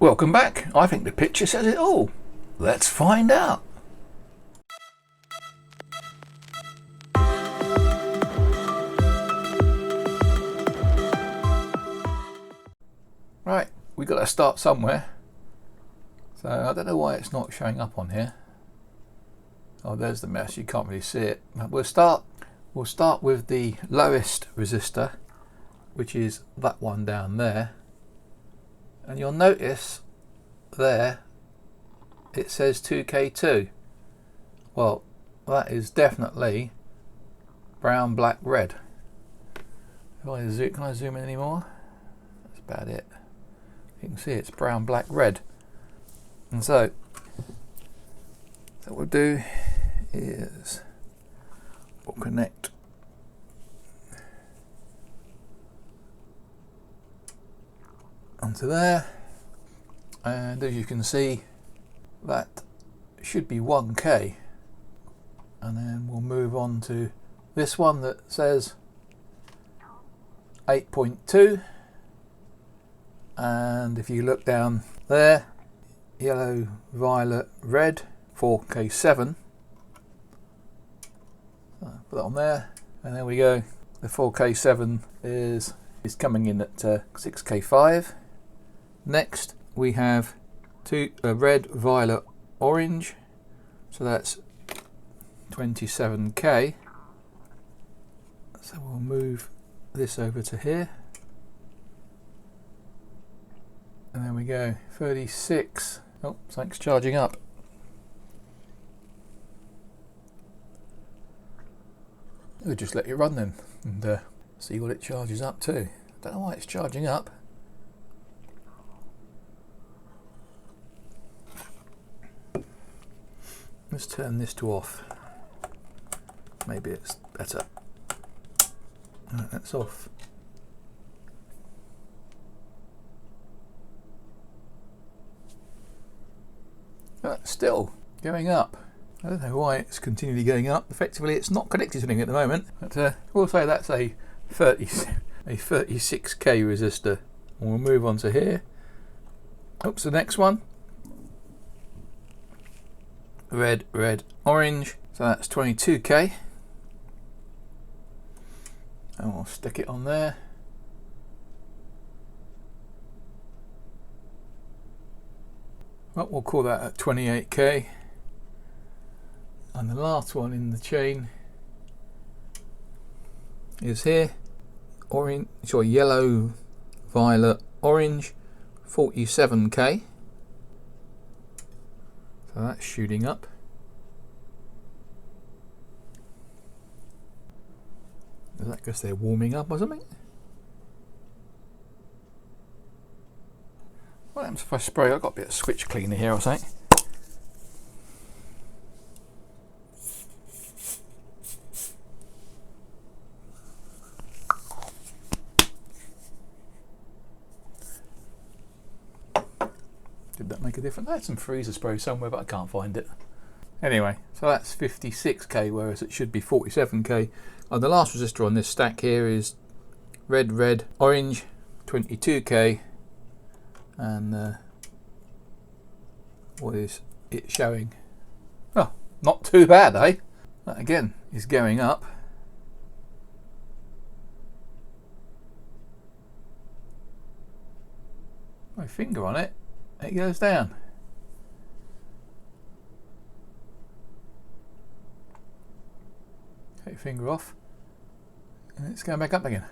Welcome back. I think the picture says it all. Let's find out. Right, we got to start somewhere. So I don't know why it's not showing up on here. Oh, there's the mess. You can't really see it. We'll start with the lowest resistor, which is that one down there. And you'll notice there it says 2K2. Well, that is definitely brown, black, red. Can I zoom in anymore? That's about it. You can see it's brown, black, red. And so what we'll do is we'll connect onto there, and as you can see that should be 1K, and then we'll move on to this one that says 8.2, and if you look down there, yellow, violet, red, 4K7. Put that on there, and there we go. The 4K7 is coming in at 6K5. Next we have red, violet, orange, so that's 27K. So we'll move this over to here, and there we go, 36. Oh, something's charging up. We'll just let it run then and see what it charges up to. Don't know why it's charging up. Let's turn this to off. Maybe it's better. Right, that's off. That's still going up. I don't know why it's continually going up. Effectively, it's not connected to anything at the moment. But we'll say that's a 36K resistor. And we'll move on to here. Oops, the next one. Red, red, orange. So that's 22K. And we'll stick it on there. Well, we'll call that at 28K. And the last one in the chain is here. Orange, sorry, yellow, violet, orange, 47K. So that's shooting up. Is that because they're warming up or something? What happens if I spray? I've got a bit of switch cleaner here or something. Did that make a difference? I had some freezer spray somewhere, but I can't find it. Anyway, so that's 56K, whereas it should be 47K. And the last resistor on this stack here is red, red, orange, 22K. And what is it showing? Oh, not too bad, eh? That again is going up. My finger on it, it goes down. Take your finger off, and it's going back up again.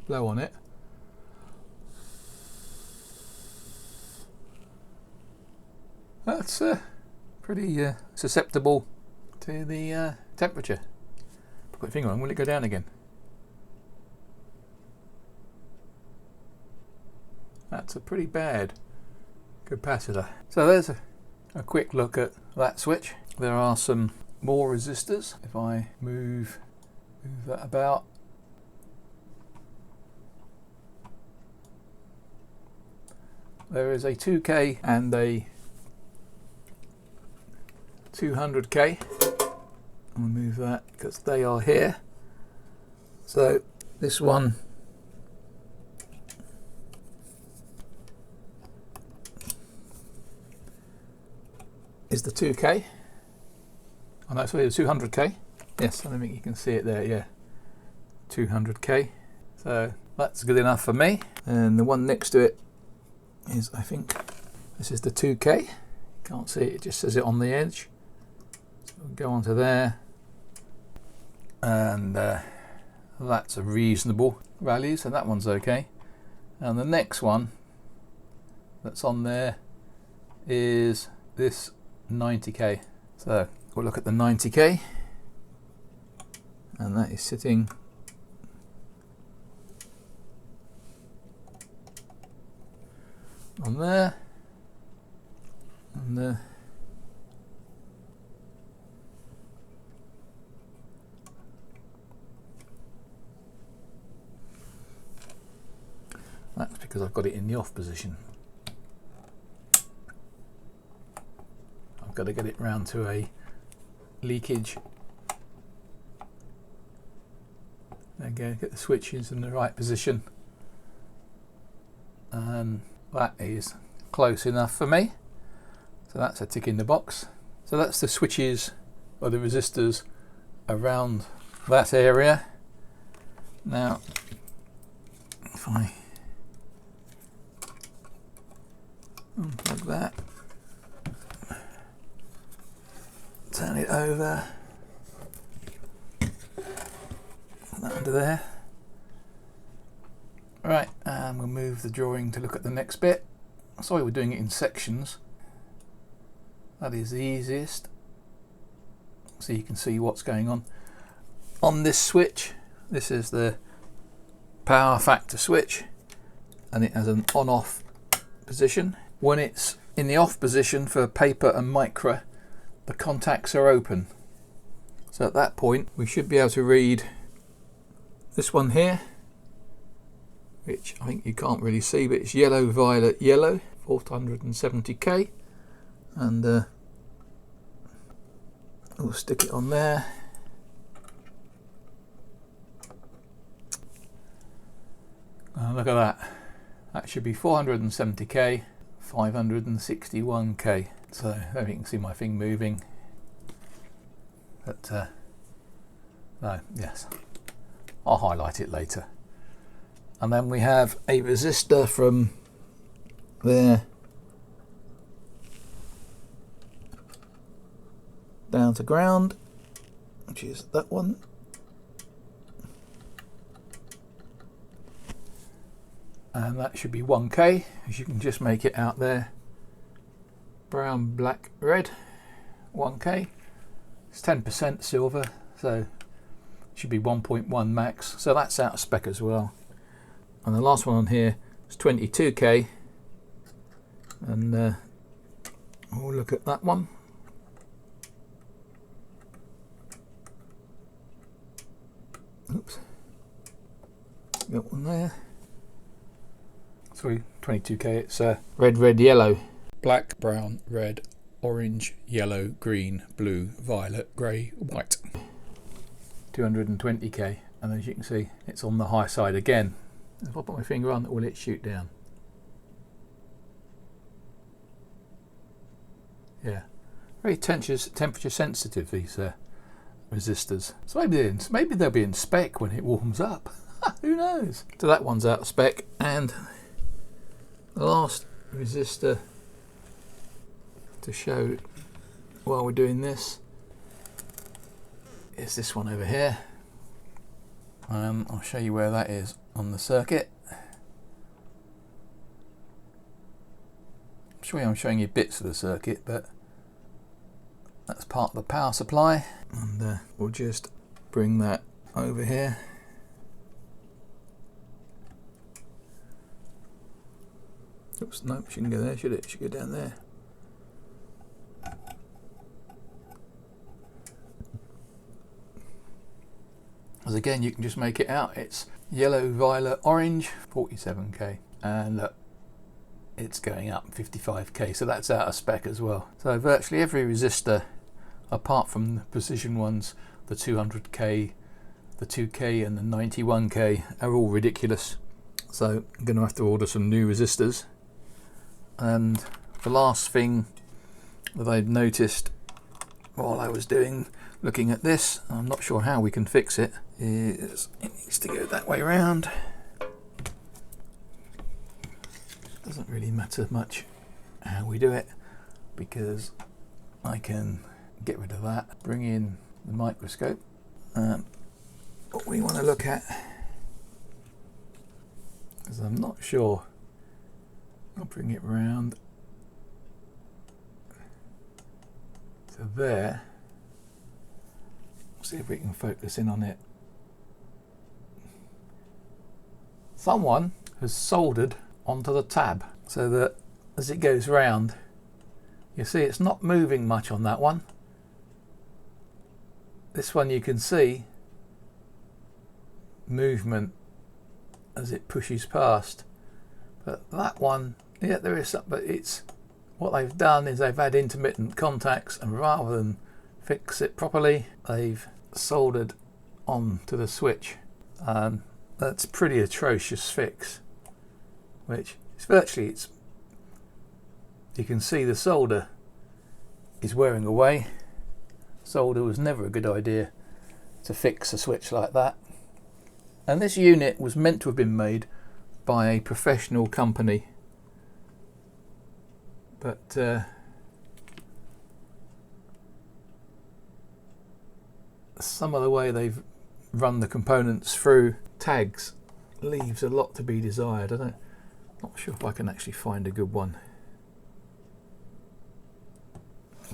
Blow on it. That's pretty susceptible to the temperature. Put your finger on, will it go down again? That's a pretty bad capacitor. So there's a quick look at that switch. There are some more resistors. If I move that about, there is a 2K and a 200K. I'll move that because they are here. So this one is the 2K. Oh no, sorry, the 200K. Yes, I don't think you can see it there, yeah. 200K. So that's good enough for me. And the one next to it is, I think, this is the 2K. Can't see it, it just says it on the edge. So we'll go onto there. And that's a reasonable value, so that one's okay. And the next one that's on there is this 90K. So we'll look at the 90K, and that is sitting on there, and that's because I've got it in the off position. I've got to get it round to a leakage. There you go, get the switches in the right position. And that is close enough for me. So that's a tick in the box. So that's the switches or the resistors around that area. Now, if I unplug that, turn it over, put that under there. Right, and we'll move the drawing to look at the next bit. Sorry, we're doing it in sections. That is the easiest, so you can see what's going on. On this switch, this is the power factor switch, and it has an on-off position. When it's in the off position for paper and micro, the contacts are open. So at that point, we should be able to read this one here, which I think you can't really see, but it's yellow, violet, yellow, 470K, and we'll stick it on there. Look at that. That should be 470K, 561K. So there you can see my thing moving. But no, yes, I'll highlight it later. And then we have a resistor from there down to ground, which is that one. And that should be 1K, as you can just make it out there. Brown, black, red, 1K. It's 10% silver, so it should be 1.1 max. So that's out of spec as well. And the last one on here is 22K. And we'll look at that one. Oops. Got one there. Sorry, 22K, it's red, red, yellow. Black, brown, red, orange, yellow, green, blue, violet, grey, white. 220K, and as you can see, it's on the high side again. If I put my finger on it, will it shoot down? Yeah, very temperature sensitive, these resistors. So maybe they'll be in spec when it warms up. Who knows? So that one's out of spec, and the last resistor to show while we're doing this is this one over here. I'll show you where that is on the circuit. I'm showing you bits of the circuit, but that's part of the power supply, and we'll just bring that over here. Oops, no, shouldn't go there, should it? It should go down there. As again, you can just make it out. It's yellow, violet, orange, 47K, and look, it's going up 55K, so that's out of spec as well. So virtually every resistor, apart from the precision ones, the 200K, the 2K and the 91K, are all ridiculous. So I'm going to have to order some new resistors. And the last thing that I've noticed while I was looking at this, I'm not sure how we can fix it, is it needs to go that way around. Doesn't really matter much how we do it, because I can get rid of that, bring in the microscope. What we want to look at, because I'm not sure, I'll bring it round to there. See if we can focus in on it. Someone has soldered onto the tab so that as it goes round, you see it's not moving much on that one. This one you can see movement as it pushes past, but that one, yeah, there is some, but it's what they've done is they've had intermittent contacts, and rather than fix it properly, they've soldered on to the switch. That's pretty atrocious fix, which is virtually, you can see the solder is wearing away. Solder was never a good idea to fix a switch like that. And this unit was meant to have been made by a professional company, but some of the way they've run the components through tags leaves a lot to be desired. I'm not sure if I can actually find a good one,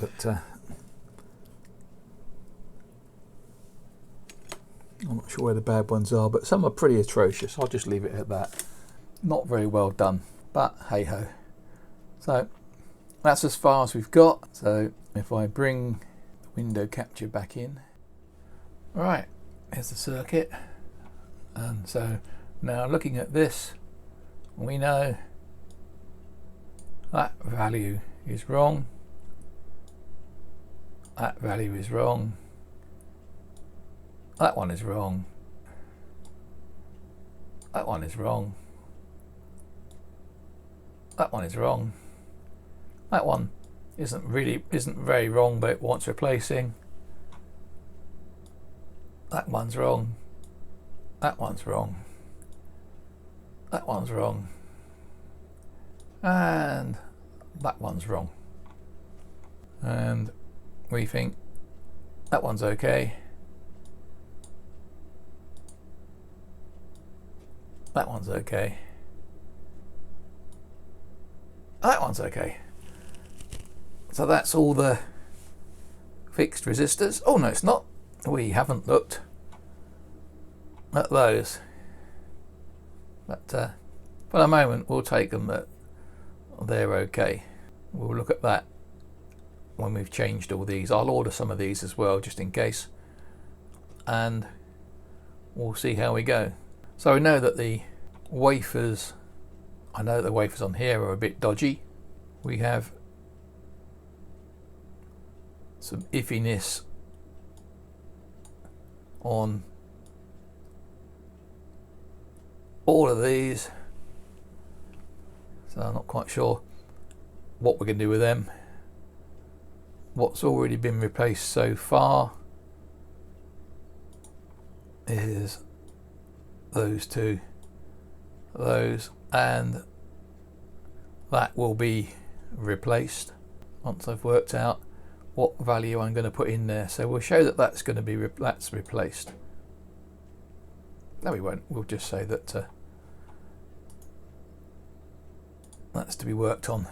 but I'm not sure where the bad ones are, but some are pretty atrocious. I'll just leave it at that. Not very well done, but hey ho. So that's as far as we've got. So if I bring the window capture back in, right, here's the circuit. And so now looking at this, we know that value is wrong, that value is wrong, that one is wrong, that one is wrong, that one is wrong, that one isn't very wrong, but it wants replacing, that one's wrong, that one's wrong, that one's wrong, and that one's wrong. And we think that one's okay, that one's okay, that one's okay. So that's all the fixed resistors. Oh no, it's not. We haven't looked at those, but for the moment we'll take them that they're okay. We'll look at that when we've changed all these. I'll order some of these as well just in case, and we'll see how we go. So we know that the wafers, I know the wafers on here are a bit dodgy. We have some iffiness on all of these, so I'm not quite sure what we're going to do with them. What's already been replaced so far is those two, those, and that will be replaced once I've worked out what value I'm going to put in there. So we'll show that that's going to be that's replaced. No, we won't. We'll just say that that's to be worked on.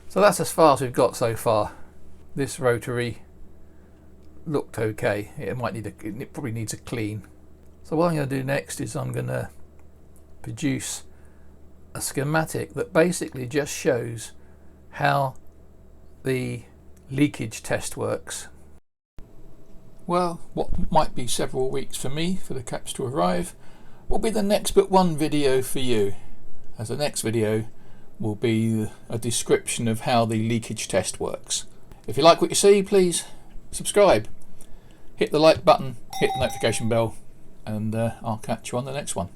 So that's as far as we've got so far. This rotary looked okay. It probably needs a clean. So what I'm going to do next is I'm going to produce a schematic that basically just shows how the leakage test works. Well, what might be several weeks for me for the caps to arrive will be the next but one video for you, as the next video will be a description of how the leakage test works. If you like what you see, please subscribe, hit the like button, hit the notification bell, and I'll catch you on the next one.